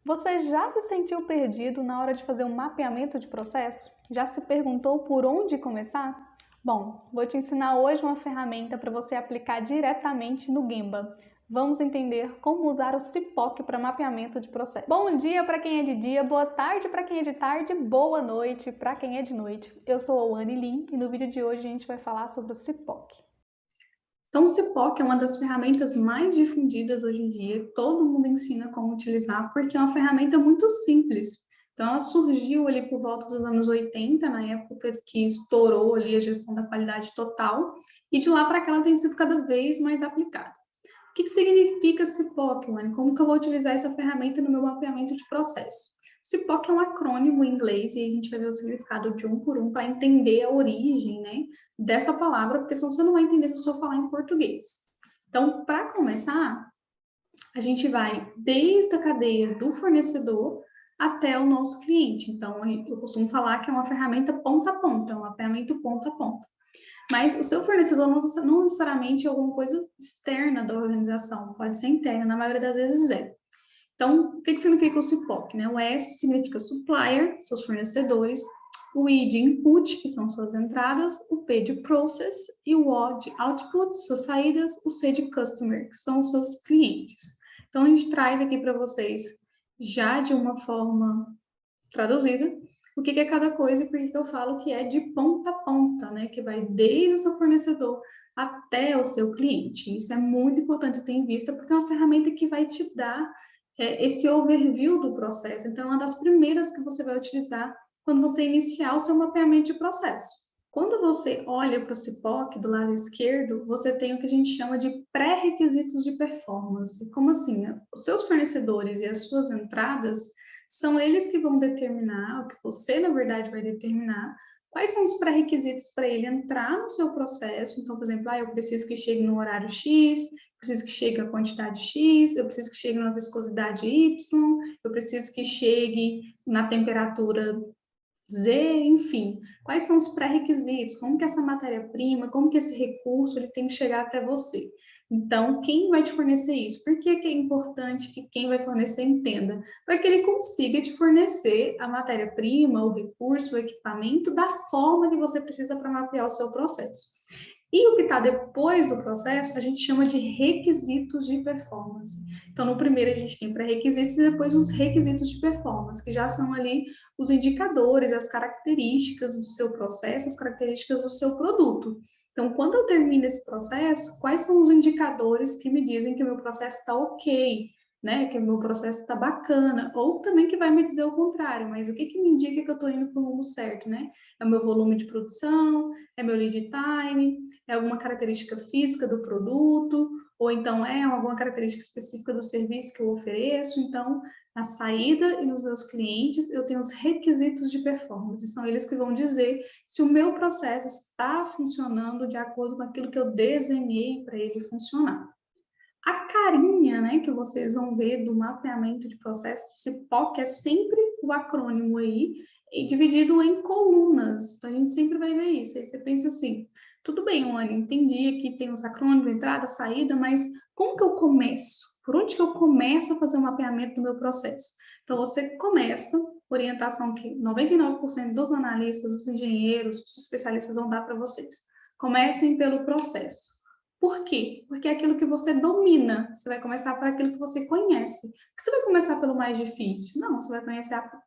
Você já se sentiu perdido na hora de fazer um mapeamento de processo? Já se perguntou por onde começar? Bom, vou te ensinar hoje uma ferramenta para você aplicar diretamente no Gemba. Vamos entender como usar o Cipok para mapeamento de processo. Bom dia para quem é de dia, boa tarde para quem é de tarde, boa noite para quem é de noite. Eu sou a Wani Lin e no vídeo de hoje a gente vai falar sobre o Cipok. Então, o CIPOC é uma das ferramentas mais difundidas hoje em dia, todo mundo ensina como utilizar, porque é uma ferramenta muito simples. Então, ela surgiu ali por volta dos anos 80, na época que estourou ali a gestão da qualidade total, e de lá para cá ela tem sido cada vez mais aplicada. O que significa CIPOC, Wani? Como que eu vou utilizar essa ferramenta no meu mapeamento de processo? CIPOC é um acrônimo em inglês e a gente vai ver o significado de um por um para entender a origem, né, dessa palavra, porque senão você não vai entender se eu só falar em português. Então, para começar, a gente vai desde a cadeia do fornecedor até o nosso cliente. Então, eu costumo falar que é uma ferramenta ponta a ponta, é um mapeamento ponta a ponta. Mas o seu fornecedor não necessariamente é alguma coisa externa da organização, pode ser interna, na maioria das vezes é. Então, o que significa o CIPOC? Né? O S significa supplier, seus fornecedores, o I de input, que são suas entradas, o P de process e o O de output, suas saídas, o C de customer, que são os seus clientes. Então, a gente traz aqui para vocês, já de uma forma traduzida, o que é cada coisa e por que eu falo que é de ponta a ponta, né? Que vai desde o seu fornecedor até o seu cliente. Isso é muito importante você ter em vista, porque é uma ferramenta que vai te dar esse overview do processo. Então, é uma das primeiras que você vai utilizar quando você iniciar o seu mapeamento de processo. Quando você olha para o CIPOC do lado esquerdo, você tem o que a gente chama de pré-requisitos de performance. Como assim? Né? Os seus fornecedores e as suas entradas são eles que vão determinar, o que você, na verdade, vai determinar, quais são os pré-requisitos para ele entrar no seu processo. Então, por exemplo, eu preciso que chegue no horário X, preciso que chegue a quantidade X, eu preciso que chegue na viscosidade Y, eu preciso que chegue na temperatura Z, enfim. Quais são os pré-requisitos? Como que essa matéria-prima, como que esse recurso ele tem que chegar até você? Então, quem vai te fornecer isso? Por que é importante que quem vai fornecer entenda? Para que ele consiga te fornecer a matéria-prima, o recurso, o equipamento da forma que você precisa para mapear o seu processo. E o que está depois do processo, a gente chama de requisitos de performance. Então, no primeiro, a gente tem pré-requisitos e depois os requisitos de performance, que já são ali os indicadores, as características do seu processo, as características do seu produto. Então, quando eu termino esse processo, quais são os indicadores que me dizem que o meu processo está ok, né? Que o meu processo está bacana, ou também que vai me dizer o contrário, mas o que me indica que eu estou indo para o rumo certo, né? É o meu volume de produção, é meu lead time, é alguma característica física do produto, ou então é alguma característica específica do serviço que eu ofereço. Então, na saída e nos meus clientes, eu tenho os requisitos de performance. São eles que vão dizer se o meu processo está funcionando de acordo com aquilo que eu desenhei para ele funcionar. A carinha, né, que vocês vão ver do mapeamento de processo, CIPOC é sempre o acrônimo aí, e dividido em colunas. Então, a gente sempre vai ver isso. Aí você pensa assim, tudo bem, Wani, entendi que tem os acrônimos, entrada, saída, mas como que eu começo? Por onde que eu começo a fazer o mapeamento do meu processo? Então, você começa, orientação que 99% dos analistas, dos engenheiros, dos especialistas vão dar para vocês. Comecem pelo processo. Por quê? Porque é aquilo que você domina. Você vai começar por aquilo que você conhece. Por que você vai começar pelo mais difícil? Não, você vai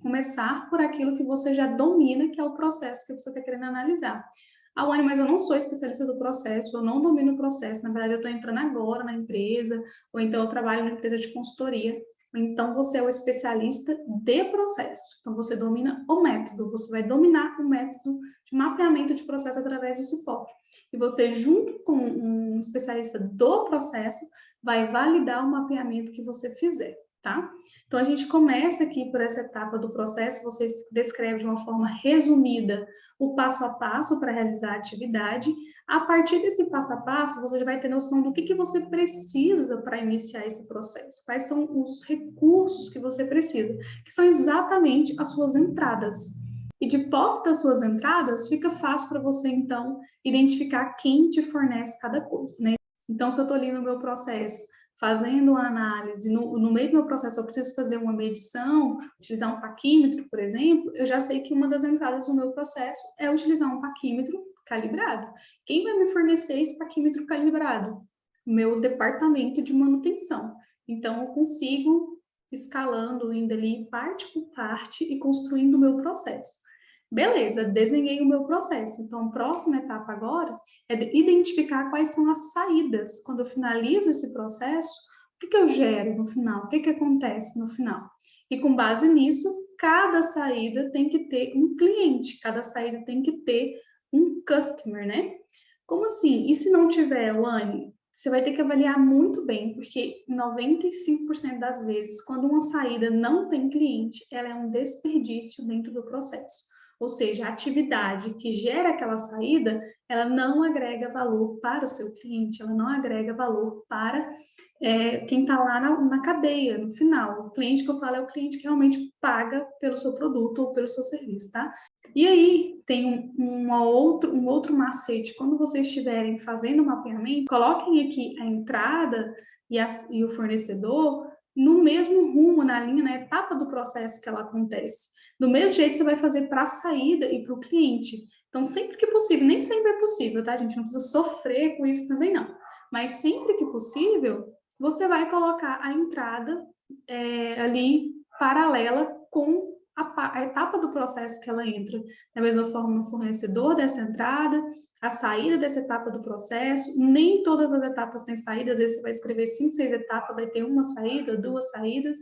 começar por aquilo que você já domina, que é o processo que você está querendo analisar. Ah, Wani, mas eu não sou especialista do processo, eu não domino o processo. Na verdade, eu estou entrando agora na empresa, ou então eu trabalho na empresa de consultoria. Então, você é o especialista de processo. Então, você domina o método, você vai dominar o método de mapeamento de processo através do suporte. E você, junto com um especialista do processo, vai validar o mapeamento que você fizer, tá? Então, a gente começa aqui por essa etapa do processo, você descreve de uma forma resumida o passo a passo para realizar a atividade. A partir desse passo a passo, você já vai ter noção do que você precisa para iniciar esse processo, quais são os recursos que você precisa, que são exatamente as suas entradas. E de posse das suas entradas, fica fácil para você, então, identificar quem te fornece cada coisa, né? Então, se eu estou ali no meu processo fazendo uma análise, no meio do meu processo eu preciso fazer uma medição, utilizar um paquímetro, por exemplo, eu já sei que uma das entradas do meu processo é utilizar um paquímetro calibrado. Quem vai me fornecer esse paquímetro calibrado? Meu departamento de manutenção. Então, eu consigo escalando, indo ali parte por parte e construindo o meu processo. Beleza, desenhei o meu processo. Então, a próxima etapa agora é identificar quais são as saídas. Quando eu finalizo esse processo, o que eu gero no final? O que acontece no final? E com base nisso, cada saída tem que ter um cliente, cada saída tem que ter um customer, né? Como assim? E se não tiver, Wani? Você vai ter que avaliar muito bem, porque 95% das vezes, quando uma saída não tem cliente, ela é um desperdício dentro do processo. Ou seja, a atividade que gera aquela saída, ela não agrega valor para o seu cliente, ela não agrega valor para quem está lá na cadeia, no final. O cliente que eu falo é o cliente que realmente paga pelo seu produto ou pelo seu serviço, tá? E aí, tem um outro macete. Quando vocês estiverem fazendo o mapeamento, coloquem aqui a entrada e o fornecedor no mesmo rumo, na linha, na etapa do processo que ela acontece. Do mesmo jeito, você vai fazer para a saída e para o cliente. Então, sempre que possível, nem sempre é possível, tá, gente? Não precisa sofrer com isso também, não. Mas sempre que possível, você vai colocar a entrada ali paralela com a etapa do processo que ela entra. Da mesma forma, no fornecedor dessa entrada, a saída dessa etapa do processo. Nem todas as etapas têm saída, às vezes você vai escrever 5, 6 etapas, vai ter uma saída, 2 saídas,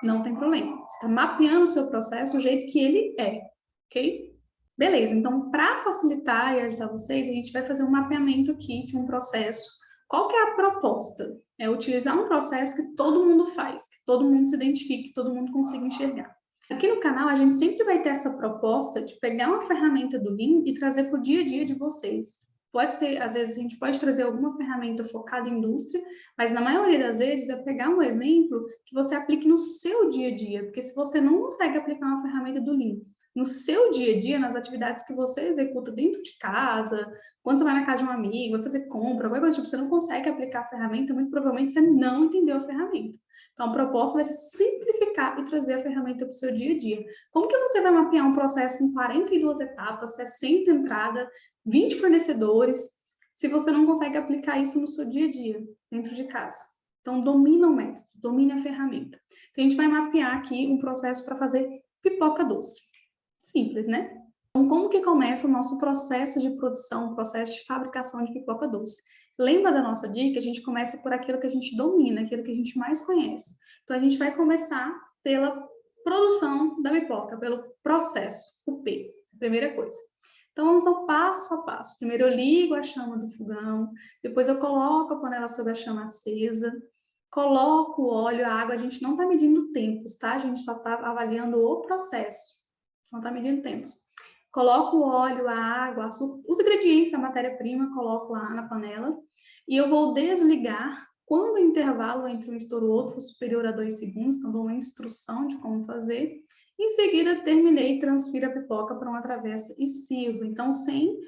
não tem problema. Você está mapeando o seu processo do jeito que ele é, ok? Beleza, então, para facilitar e ajudar vocês, a gente vai fazer um mapeamento aqui de um processo. Qual que é a proposta? É utilizar um processo que todo mundo faz, que todo mundo se identifique, que todo mundo consiga enxergar. Aqui no canal, a gente sempre vai ter essa proposta de pegar uma ferramenta do Lean e trazer para o dia a dia de vocês. Pode ser, às vezes, a gente pode trazer alguma ferramenta focada em indústria, mas na maioria das vezes é pegar um exemplo que você aplique no seu dia a dia, porque se você não consegue aplicar uma ferramenta do Lean no seu dia a dia, nas atividades que você executa dentro de casa, quando você vai na casa de um amigo, vai fazer compra, qualquer coisa, tipo, você não consegue aplicar a ferramenta, muito provavelmente você não entendeu a ferramenta. Então, a proposta vai ser simplificar e trazer a ferramenta para o seu dia a dia. Como que você vai mapear um processo com 42 etapas, 60 entradas, 20 fornecedores, se você não consegue aplicar isso no seu dia a dia, dentro de casa? Então, domina o método, domine a ferramenta. Então, a gente vai mapear aqui um processo para fazer pipoca doce. Simples, né? Então, como que começa o nosso processo de produção, o processo de fabricação de pipoca doce? Lembra da nossa dica? A gente começa por aquilo que a gente domina, aquilo que a gente mais conhece. Então, a gente vai começar pela produção da pipoca, pelo processo, o P, a primeira coisa. Então, vamos ao passo a passo. Primeiro, eu ligo a chama do fogão, depois eu coloco a panela sobre a chama acesa, coloco o óleo, a água. A gente não está medindo tempos, tá? A gente só está avaliando o processo, não está medindo tempos. Coloco o óleo, a água, açúcar, os ingredientes, a matéria-prima, coloco lá na panela e eu vou desligar quando o intervalo entre um estouro e outro for superior a 2 segundos, então dou uma instrução de como fazer. Em seguida, terminei e transfiro a pipoca para uma travessa e sirvo. Então, sem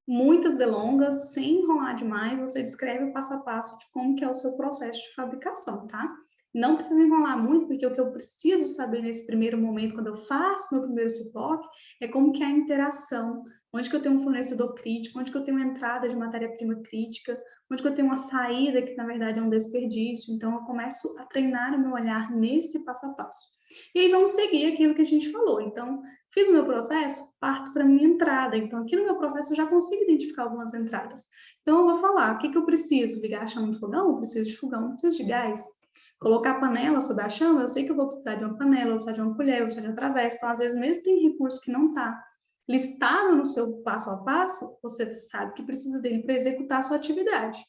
muitas delongas, sem enrolar demais, você descreve o passo a passo de como que é o seu processo de fabricação, tá? Não precisa enrolar muito, porque o que eu preciso saber nesse primeiro momento, quando eu faço meu primeiro cipoque, é como que é a interação, onde que eu tenho um fornecedor crítico, onde que eu tenho uma entrada de matéria-prima crítica, onde que eu tenho uma saída que, na verdade, é um desperdício. Então, eu começo a treinar o meu olhar nesse passo a passo. E aí, vamos seguir aquilo que a gente falou. Então, fiz o meu processo, parto para a minha entrada. Então, aqui no meu processo, eu já consigo identificar algumas entradas. Então, eu vou falar, o que que eu preciso? Ligar a chama do fogão? Eu preciso de fogão, eu preciso de gás. Colocar a panela sobre a chama, eu sei que eu vou precisar de uma panela, eu vou precisar de uma colher, eu vou precisar de uma travessa. Então, às vezes, mesmo tem recurso que não está listado no seu passo a passo, você sabe que precisa dele para executar a sua atividade.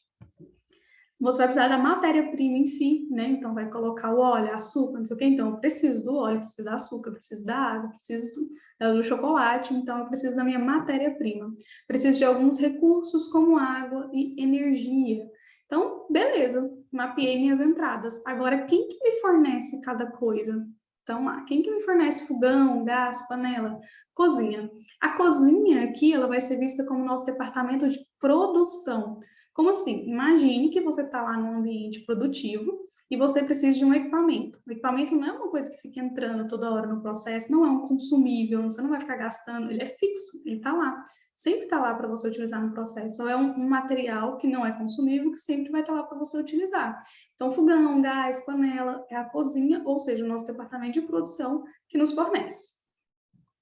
Você vai precisar da matéria-prima em si, né? Então, vai colocar o óleo, açúcar, não sei o quê. Então, eu preciso do óleo, preciso da açúcar, preciso da água, preciso do chocolate. Então, eu preciso da minha matéria-prima. Preciso de alguns recursos, como água e energia. Então, beleza, mapeei minhas entradas. Agora, quem que me fornece cada coisa? Então, quem que me fornece fogão, gás, panela? Cozinha. A cozinha aqui, ela vai ser vista como nosso departamento de produção. Como assim? Imagine que você está lá num ambiente produtivo e você precisa de um equipamento. O equipamento não é uma coisa que fica entrando toda hora no processo, não é um consumível, você não vai ficar gastando, ele é fixo, ele está lá. Sempre está lá para você utilizar no processo. Ou é um material que não é consumível, que sempre vai estar lá para você utilizar. Então, fogão, gás, panela, é a cozinha, ou seja, o nosso departamento de produção que nos fornece.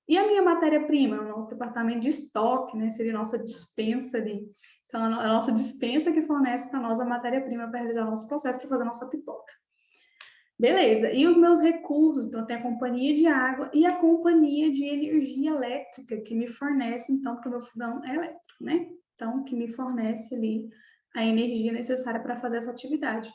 E a minha matéria-prima, o nosso departamento de estoque, né, seria a nossa dispensa ali. Então, a nossa dispensa que fornece para nós a matéria-prima para realizar o nosso processo, para fazer a nossa pipoca. Beleza, e os meus recursos? Então, tem a companhia de água e a companhia de energia elétrica, que me fornece, então, porque o meu fogão é elétrico, né? Então, que me fornece ali a energia necessária para fazer essa atividade.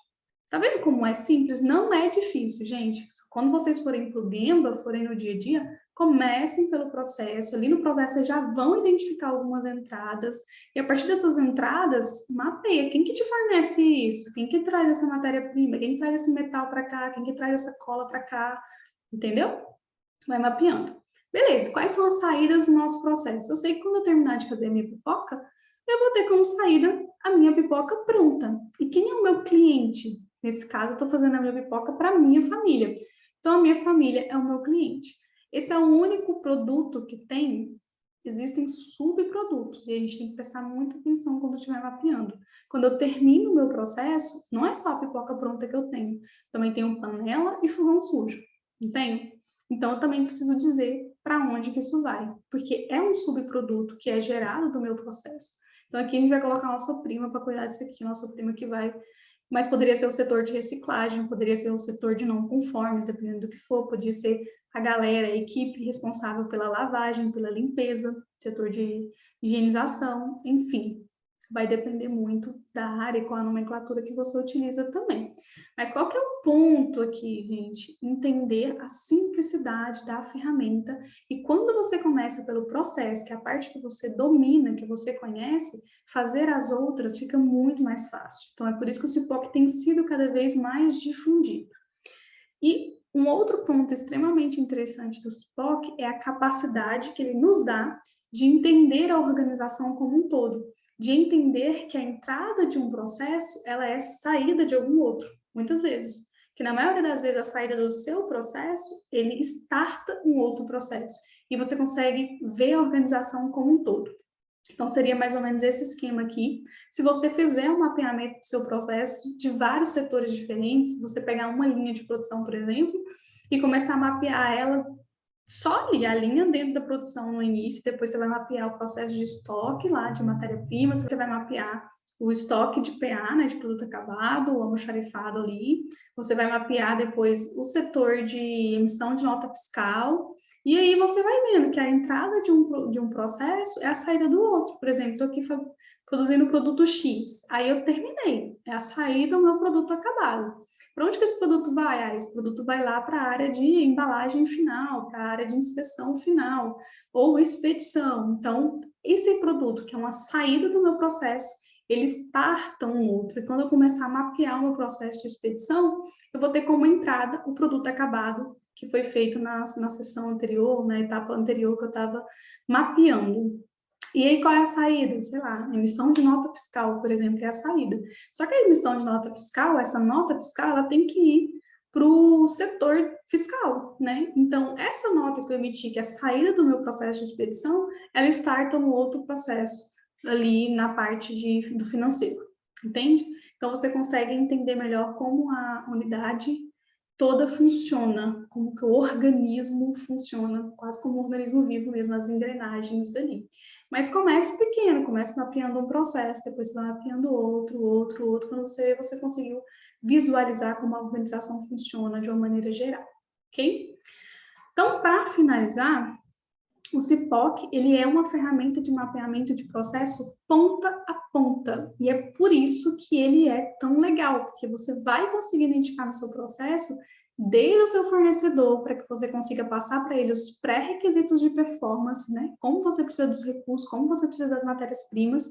Tá vendo como é simples? Não é difícil, gente. Quando vocês forem para o Gemba, forem no dia a dia, comecem pelo processo. Ali no processo, vocês já vão identificar algumas entradas. E a partir dessas entradas, mapeia. Quem que te fornece isso? Quem que traz essa matéria-prima? Quem que traz esse metal para cá? Quem que traz essa cola para cá? Entendeu? Vai mapeando. Beleza, quais são as saídas do nosso processo? Eu sei que quando eu terminar de fazer a minha pipoca, eu vou ter como saída a minha pipoca pronta. E quem é o meu cliente? Nesse caso, eu estou fazendo a minha pipoca para a minha família. Então, a minha família é o meu cliente. Esse é o único produto que tem. Existem subprodutos e a gente tem que prestar muita atenção quando estiver mapeando. Quando eu termino o meu processo, não é só a pipoca pronta que eu tenho. Também tenho panela e fogão sujo. Não tenho? Então, eu também preciso dizer para onde que isso vai, porque é um subproduto que é gerado do meu processo. Então, aqui a gente vai colocar a nossa prima para cuidar disso aqui, nossa prima que vai... Mas poderia ser o setor de reciclagem, poderia ser o setor de não conformes, dependendo do que for, podia ser a galera, a equipe responsável pela lavagem, pela limpeza, setor de higienização, enfim. Vai depender muito da área e qual a nomenclatura que você utiliza também. Mas qual que é o ponto aqui, gente? Entender a simplicidade da ferramenta e quando você começa pelo processo, que é a parte que você domina, que você conhece, fazer as outras fica muito mais fácil. Então, é por isso que o CIPOC tem sido cada vez mais difundido. E um outro ponto extremamente interessante do CIPOC é a capacidade que ele nos dá de entender a organização como um todo, de entender que a entrada de um processo, ela é saída de algum outro, muitas vezes. Que na maioria das vezes a saída do seu processo, ele starta um outro processo. E você consegue ver a organização como um todo. Então, seria mais ou menos esse esquema aqui. Se você fizer um mapeamento do seu processo de vários setores diferentes, você pegar uma linha de produção, por exemplo, e começar a mapear ela só ali, a linha dentro da produção no início, depois você vai mapear o processo de estoque lá, de matéria-prima, você vai mapear o estoque de PA, né, de produto acabado, o almoxarifado ali, você vai mapear depois o setor de emissão de nota fiscal, e aí você vai vendo que a entrada de um processo é a saída do outro. Por exemplo, estou aqui produzindo o produto X, aí eu terminei, é a saída do meu produto acabado. Para onde que esse produto vai? Ah, esse produto vai lá para a área de embalagem final, para a área de inspeção final, ou expedição. Então, esse produto, que é uma saída do meu processo, ele starta um outro. E quando eu começar a mapear o meu processo de expedição, eu vou ter como entrada o produto acabado, que foi feito na sessão anterior, na etapa anterior que eu estava mapeando. E aí, qual é a saída? Sei lá, emissão de nota fiscal, por exemplo, é a saída. Só que a emissão de nota fiscal, essa nota fiscal, ela tem que ir para o setor fiscal, né? Então, essa nota que eu emiti, que é a saída do meu processo de expedição, ela starta no outro processo, ali na parte do financeiro, entende? Então, você consegue entender melhor como a unidade toda funciona, como que o organismo funciona, quase como um organismo vivo mesmo, as engrenagens ali. Mas comece pequeno, comece mapeando um processo, depois você vai mapeando outro. Quando você vê, você conseguiu visualizar como a organização funciona de uma maneira geral, ok? Então, para finalizar, o CIPOC, ele é uma ferramenta de mapeamento de processo ponta a ponta, e é por isso que ele é tão legal, porque você vai conseguir identificar no seu processo desde o seu fornecedor, para que você consiga passar para ele os pré-requisitos de performance, né? Como você precisa dos recursos, como você precisa das matérias-primas,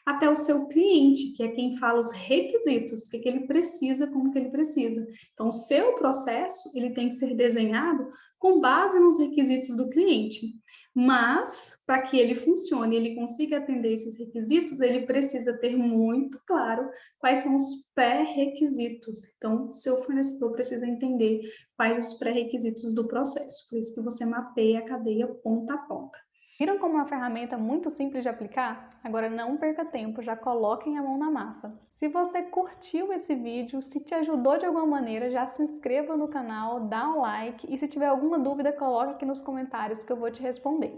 até o seu cliente, que é quem fala os requisitos, o que ele precisa, como que ele precisa. Então, o seu processo, ele tem que ser desenhado com base nos requisitos do cliente. Mas para que ele funcione, ele consiga atender esses requisitos, ele precisa ter muito claro quais são os pré-requisitos. Então, seu fornecedor precisa entender quais os pré-requisitos do processo. Por isso que você mapeia a cadeia ponta a ponta. Viram como uma ferramenta muito simples de aplicar? Agora não perca tempo, já coloquem a mão na massa. Se você curtiu esse vídeo, se te ajudou de alguma maneira, já se inscreva no canal, dá um like e se tiver alguma dúvida, coloque aqui nos comentários que eu vou te responder.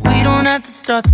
We don't have to start